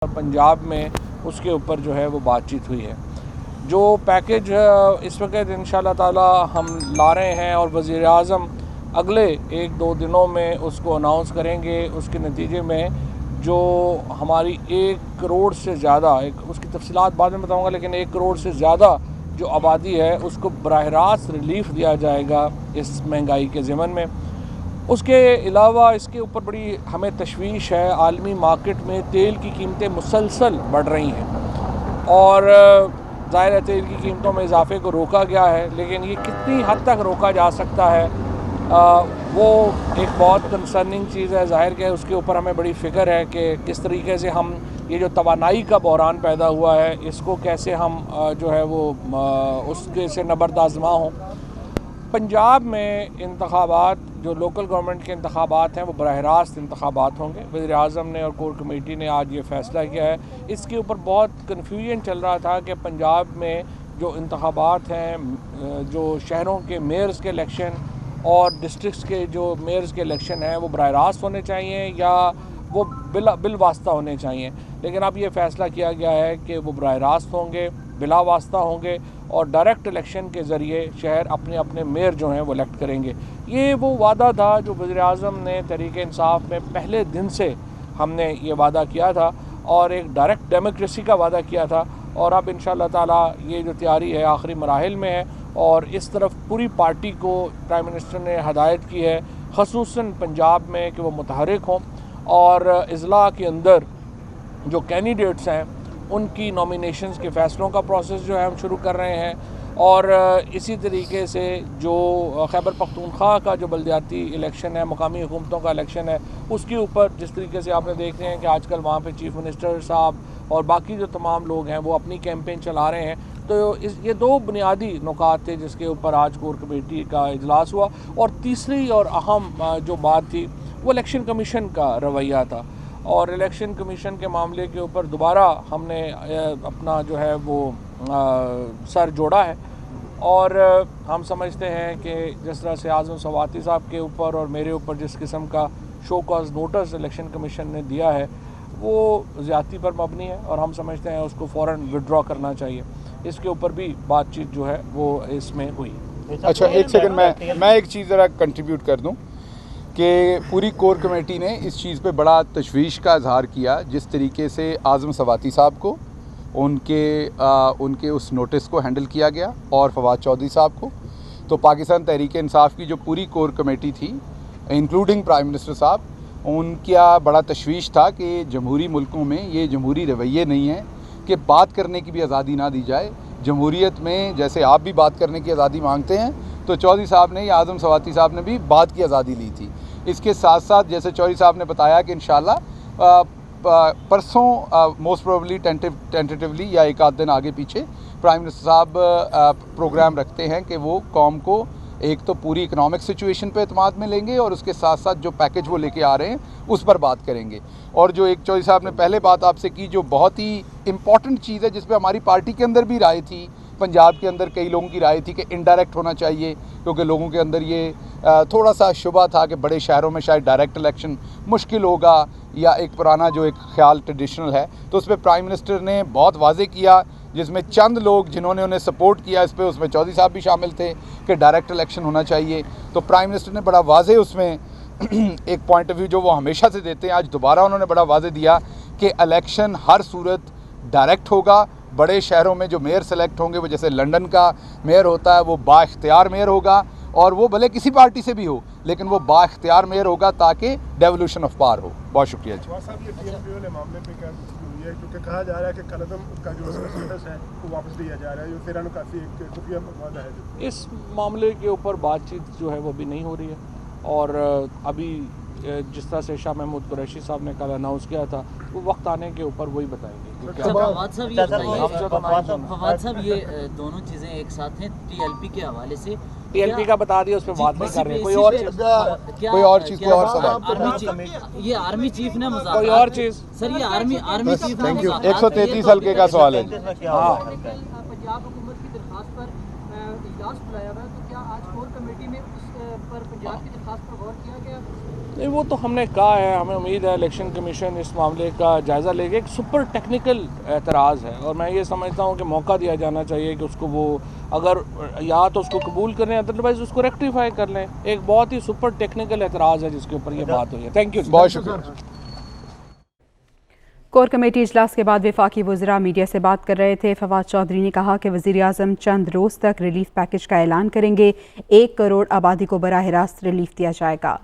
पंजाब में उसके ऊपर जो है वो बातचीत हुई है। जो पैकेज इस वक्त इंशाल्लाह ताला हम ला रहे हैं और वज़ीर आज़म अगले 1-2 दिनों में उसको अनाउंस करेंगे। उसके नतीजे में जो हमारी 1 करोड़ से ज़्यादा, उसकी तफसीलात बाद में बताऊंगा, लेकिन 1 करोड़ से ज़्यादा जो आबादी है उसको बराह रास्त रिलीफ़ दिया जाएगा इस महंगाई के ज़िमन में। उसके अलावा इसके ऊपर बड़ी हमें तशवीश है, आलमी मार्केट में तेल की कीमतें मुसलसल बढ़ रही हैं और ज़ाहिर है तेल की कीमतों में इजाफे को रोका गया है, लेकिन ये कितनी हद तक रोका जा सकता है वो एक बहुत कंसर्निंग चीज़ है। ज़ाहिर है उसके ऊपर हमें बड़ी फ़िक्र है कि किस तरीके से हम ये जो तवानाई का बहरान पैदा हुआ है इसको कैसे हम जो है वो उसके से नबरदाज़मा हों। पंजाब में इंतखाबात, जो लोकल गवर्नमेंट के इंतखाबात हैं, वो बराह रास्त इंतखाबात होंगे। वज़ीर आज़म ने और कोर कमेटी ने आज ये फ़ैसला किया है। इसके ऊपर बहुत कन्फ्यूजन चल रहा था कि पंजाब में जो इंतखाबात हैं, जो शहरों के मेयर्स के इलेक्शन और डिस्ट्रिक्ट्स के जो मेयर्स के इलेक्शन हैं वो बराह रास्त होने चाहिए या वो बिल वास्ता होने चाहिए, लेकिन अब ये फ़ैसला किया गया है कि वो बराह रास्त होंगे, बिला वास्ता होंगे और डायरेक्ट इलेक्शन के ज़रिए शहर अपने अपने मेयर जो हैं वो इलेक्ट करेंगे। ये वो वादा था जो वज़ीर आज़म ने तहरीक-ए-इंसाफ़ में पहले दिन से हमने ये वादा किया था और एक डायरेक्ट डेमोक्रेसी का वादा किया था, और अब इंशाअल्लाह ताला ये जो तैयारी है आखिरी मराहिल में है और इस तरफ पूरी पार्टी को प्राइम मिनिस्टर ने हदायत की है, ख़ुसूसन पंजाब में, कि वो मुतहरिक हों और इज़्ला के अंदर जो कैंडिडेट्स हैं उनकी नॉमिनेशंस के फ़ैसलों का प्रोसेस जो है हम शुरू कर रहे हैं। और इसी तरीके से जो खैबर पख्तूनख्वा का जो बल्दियाती इलेक्शन है, मुकामी हुकूमतों का इलेक्शन है, उसके ऊपर जिस तरीके से आपने देख रहे हैं कि आजकल वहाँ पे चीफ़ मिनिस्टर साहब और बाकी जो तमाम लोग हैं वो अपनी कैंपेन चला रहे हैं, तो ये 2 बुनियादी नुकात थे जिसके ऊपर आज कोर कमेटी का इजलास हुआ। और तीसरी और अहम जो बात थी वो इलेक्शन कमीशन का रवैया था, और इलेक्शन कमीशन के मामले के ऊपर दोबारा हमने अपना जो है वो सर जोड़ा है। और हम समझते हैं कि जिस तरह से आज़म सवाती साहब के ऊपर और मेरे ऊपर जिस किस्म का show cause notice election commission ने दिया है वो ज़्यादती पर मबनी है और हम समझते हैं उसको फ़ौरन विड्रॉ करना चाहिए। इसके ऊपर भी बातचीत जो है वो इसमें हुई। अच्छा, एक सेकंड, मैं एक चीज़ ज़रा कंट्रीब्यूट कर दूं कि पूरी कोर कमेटी ने इस चीज़ पे बड़ा तशवीश का इजहार किया जिस तरीके से आज़म सवाती साहब को उनके उस नोटिस को हैंडल किया गया और फवाद चौधरी साहब को। तो पाकिस्तान तहरीक इंसाफ की जो पूरी कोर कमेटी थी इंक्लूडिंग प्राइम मिनिस्टर साहब, उनका बड़ा तशवीश था कि जमहूरी मुल्कों में ये जमहूरी रवैये नहीं है कि बात करने की भी आज़ादी ना दी जाए। जमहूरियत में जैसे आप भी बात करने की आज़ादी मांगते हैं तो चौधरी साहब ने या आज़म सवाती साहब ने भी बात की आज़ादी ली थी। इसके साथ साथ जैसे चौधरी साहब ने बताया कि इंशाल्लाह परसों मोस्ट प्रोबेबली टेंटेटिवली या एक आध दिन आगे पीछे प्राइम मिनिस्टर साहब प्रोग्राम रखते हैं कि वो कौम को एक तो पूरी इकनॉमिक सिचुएशन पे एतमाद में लेंगे और उसके साथ साथ जो पैकेज वो लेके आ रहे हैं उस पर बात करेंगे। और जो एक चौधरी साहब ने पहले बात आपसे की जो बहुत ही इम्पॉर्टेंट चीज़ है जिस पे हमारी पार्टी के अंदर भी राय थी, पंजाब के अंदर कई लोगों की राय थी कि इनडायरेक्ट होना चाहिए, क्योंकि लोगों के अंदर ये थोड़ा सा शुबा था कि बड़े शहरों में शायद डायरेक्ट इलेक्शन मुश्किल होगा या एक पुराना जो एक ख्याल ट्रेडिशनल है। तो उस पर प्राइम मिनिस्टर ने बहुत वाजे किया, जिसमें चंद लोग जिन्होंने उन्हें सपोर्ट किया इस पर, उसमें चौधरी साहब भी शामिल थे कि डायरेक्ट इलेक्शन होना चाहिए। तो प्राइम मिनिस्टर ने बड़ा वाजे उसमें एक पॉइंट ऑफ व्यू जो वो हमेशा से देते हैं, आज दोबारा उन्होंने बड़ा वाजे दिया कि इलेक्शन हर सूरत डायरेक्ट होगा। बड़े शहरों में जो मेयर सेलेक्ट होंगे, वो जैसे लंदन का मेयर होता है वो बाइख्तियार मेयर होगा, और वो भले किसी पार्टी से भी हो लेकिन वो बाइख्तियार मेयर होगा ताकि डेवोल्यूशन ऑफ पावर हो। बहुत शुक्रिया जी। क्योंकि कहा जा रहा है कि कलदम का जो स्टेटस है वो वापस लिया जा रहा है, जो फिर काफ़ी एक खुफिया वादा है। इस मामले के ऊपर बातचीत जो है वो भी नहीं हो रही है, और अभी जिस तरह से शाह महमूद कुरैशी साहब ने कल अनाउंस किया था वो वक्त आने के ऊपर वही बताएंगे। फवाद साहब, ये दोनों चीज़ें एक साथ हैं टीएलपी के हवाले से। टीएलपी का बता दिया, उस पर बात नहीं कर रहे। कोई और चीज़ कोई और सवाल। ये आर्मी चीफ ने कोई और चीज़ सर, ये आर्मी चीफ ने 133 हल्के का सवाल है। हाँ, पंजाब हुकूमत की दरख्वास्त पर इजलास बुलाया हुआ है, तो क्या आज कोर कमेटी में उस पर पंजाब की दरख्वास्त पर गौर किया गया? नहीं, वो तो हमने कहा है, हमें उम्मीद है इलेक्शन कमीशन इस मामले का जायज़ा लेगा। एक सुपर टेक्निकल एतराज़ है और मैं ये समझता हूँ कि मौका दिया जाना चाहिए कि उसको वो अगर या तो उसको कबूल करें, अदरवाइज़ उसको रेक्टिफाई कर लें। एक बहुत ही सुपर टेक्निकल एतराज़ है जिसके ऊपर ये बात हुई है। थैंक यू, बहुत शुक्रिया। कोर कमेटी इजलास के बाद वफाकी वज़रा मीडिया से बात कर रहे थे। फवाद चौधरी ने कहा कि वज़ीर-ए-आज़म चंद रोज़ तक रिलीफ पैकेज का ऐलान करेंगे। 1 करोड़ आबादी को बराह रास्त रिलीफ दिया जाएगा।